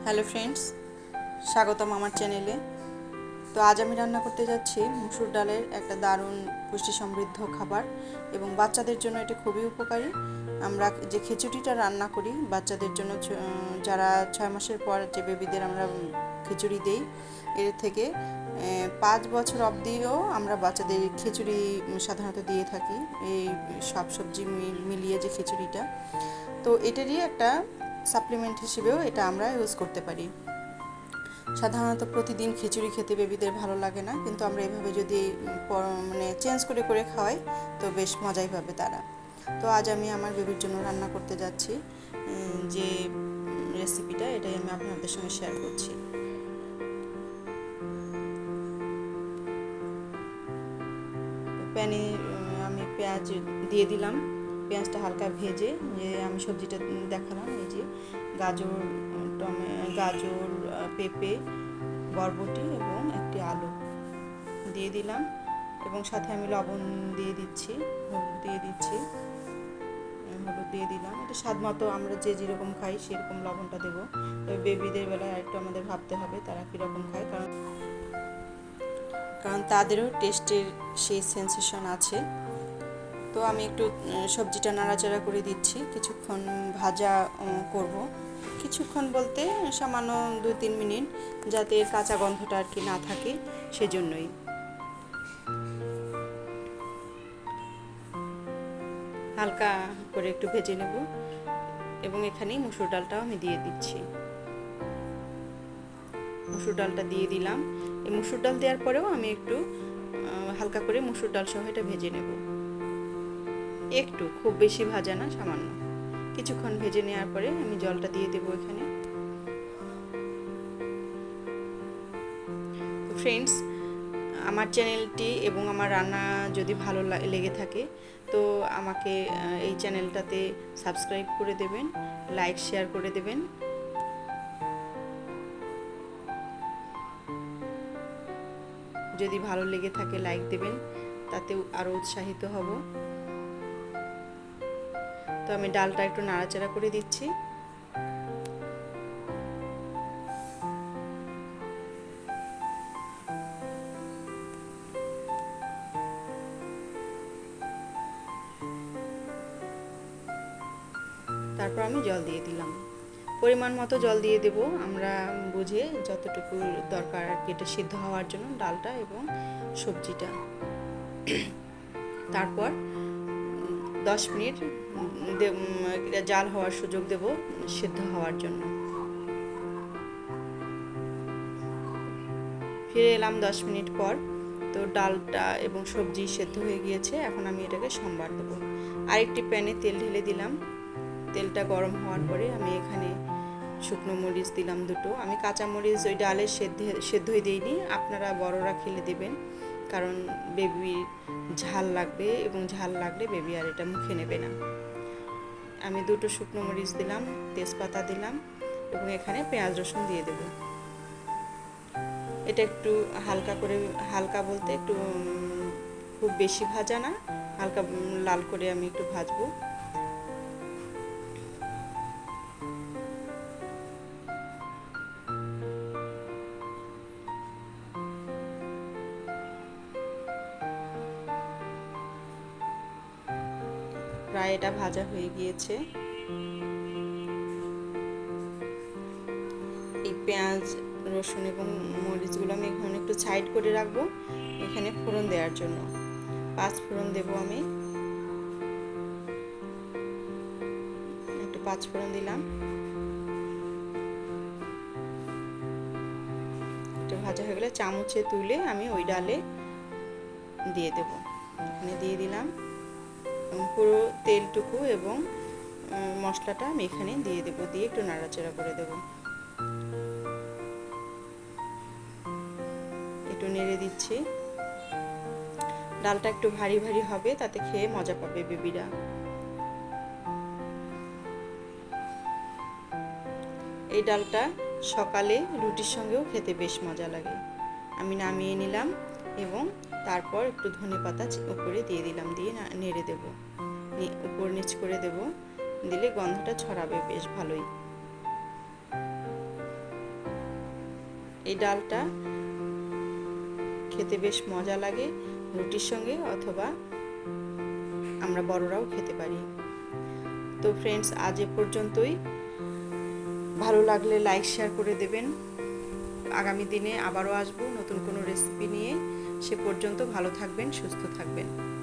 Hello friends, স্বাগতম আমার চ্যানেলে। তো আজ আমি রান্না করতে যাচ্ছি মুসুর ডালের একটা দারুণ পুষ্টি সমৃদ্ধ খাবার এবং বাচ্চাদের জন্য এটা খুবই উপকারী। আমরা যে খিচুড়িটা রান্না করি বাচ্চাদের জন্য, যারা 6 মাসের পর যে বেবিদের আমরা খিচুড়ি দিই, এর থেকে 5 বছর অবধিও আমরা বাচ্চাদের খিচুড়ি সাধারণত দিয়ে থাকি, এই সব সবজি মিলিয়ে যে খিচুড়িটা। তো এটারই একটা সাপ্লিমেন্ট হিসেবেও এটা আমরা ইউজ করতে পারি। সাধারণত প্রতিদিন খিচুড়ি খেতে বেবিদের ভালো লাগে না, কিন্তু আমরা এভাবে যদি চেঞ্জ করে করে খাওয়াই তো বেশ মজাই পাবে তারা। তো আজ আমি আমার বেবির জন্য রান্না করতে যাচ্ছি যে রেসিপিটা, এটাই আমি আপনাদের সঙ্গে শেয়ার করছি। প্যানে আমি পেঁয়াজ দিয়ে দিলাম। পেঁয়াজটা হালকা ভেজে যে আমি সবজিটা দেখালাম, এই যে গাজর, গাজর, পেঁপে, বরবটি এবং একটি আলু দিয়ে দিলাম এবং সাথে আমি লবণ দিয়ে দিচ্ছি, হলুদ দিয়ে দিলাম। এটা স্বাদ মতো আমরা যে যেরকম খাই সেরকম লবণটা দেবো। তবে বেবিদের বেলায় আরেকটু আমাদের ভাবতে হবে তারা কীরকম খায়, কারণ তাদেরও টেস্টের সেই সেন্সেশন আছে। তো আমি একটু সবজিটা নাড়াচাড়া করে দিচ্ছি, কিছুক্ষণ ভাজা করব। কিছুক্ষণ বলতে সামান্য 2-3 মিনিট, যাতে কাঁচা গন্ধটা আর কি না থাকে, সেজন্যই। হালকা করে একটু ভেজে নেব এবং এখানেই মুসুর ডালটাও আমি দিয়ে দিচ্ছি। মুসুর ডালটা দিয়ে দিলাম। এই মুসুর ডাল দেওয়ার পরেও আমি একটু হালকা করে মুসুর ডাল সহ এটা ভেজে নেব। একটু, খুব বেশি ভাজা না, সামান্য। কিছুক্ষণ ভেজে নেওয়ার পরে আমি জলটা দিয়ে দেবো এখানে। তো ফ্রেন্ডস, আমার চ্যানেলটি এবং আমার রান্না যদি ভালো লেগে থাকে তো আমাকে এই চ্যানেলটাতে সাবস্ক্রাইব করে দেবেন, লাইক শেয়ার করে দেবেন। যদি ভালো লেগে থাকে লাইক দেবেন, তাতেও আরও উৎসাহিত হব। তো আমি ডালটা একটু নাড়াচাড়া করে দিচ্ছি। তারপর আমি জল দিয়ে দিলাম, পরিমাণ মতো জল দিয়ে দেব, আমরা বুঝে যতটুকু দরকার আর কি এটা সিদ্ধ হওয়ার জন্য, ডালটা এবং সবজিটা। তারপর 10 মিনিট জাল হওয়ার সুযোগ দেব সিদ্ধ হওয়ার জন্য। ফিরে এলাম 10 মিনিট পর। তো ডালটা এবং সবজি সেদ্ধ হয়ে গিয়েছে। এখন আমি এটাকে সম্বার দেবো। আরেকটি প্যানে তেল ঢেলে দিলাম। তেলটা গরম হওয়ার পরে আমি এখানে শুকনো মরিচ দিলাম 2টো। আমি কাঁচা মরিচ ওই ডালে সেদ্ধই দিইনি, আপনারা বড়রা খেলে দেবেন, কারণ বেবি ঝাল লাগবে এবং ঝাল লাগলে বেবি আর এটা মুখে নেবে না। আমি 2টো শুকনো মরিচ দিলাম, তেজপাতা দিলাম এবং এখানে পেঁয়াজ রসুন দিয়ে দেব। এটা একটু হালকা বলতে একটু খুব বেশি ভাজা না, হালকা লাল করে আমি একটু ভাজবো। প্রায় এটা ভাজা হয়ে গিয়েছে। এই পেঁয়াজ, রসুন এবং মরিচগুলো আমি এখানে একটু সাইড করে রাখবো এখানে ফোড়ন দেওয়ার জন্য। 5 ফোড়ন দেবো আমি, একটু 5 ফোড়ন দিলাম। একটু ভাজা হয়ে গেলে চামচে তুলে আমি ওই ডালে দিয়ে দেব। এখানে দিয়ে দিলাম পুরো তেলটুকু এবং মশলাটা আমি এখানে দিয়ে দেব, দিয়ে একটু নাড়াচাড়া করে দেব। একটু নেড়ে দিচ্ছি। ডালটা একটু ভারী ভারী হবে, তাতে খেয়ে মজা পাবে বেবিরা। এই ডালটা সকালে রুটির সঙ্গেও খেতে বেশ মজা লাগে। আমি নামিয়ে নিলাম এবং তারপর একটু ধনেপাতা উপরে দিয়ে দিলাম, দিয়ে নেড়ে দেব, উপর নিচ করে দেব, দিলে গন্ধটা ছড়াবে বেশ ভালোই। এই ডালটা খেতে বেশ মজা লাগে রুটির সঙ্গে, অথবা আমরা বড়রাও খেতে পারি। তো ফ্রেন্ডস, আজ এ পর্যন্তই। ভালো লাগলে লাইক শেয়ার করে দেবেন। আগামী দিনে আবারও আসবো নতুন কোনো রেসিপি নিয়ে। সে পর্যন্ত ভালো থাকবেন, সুস্থ থাকবেন।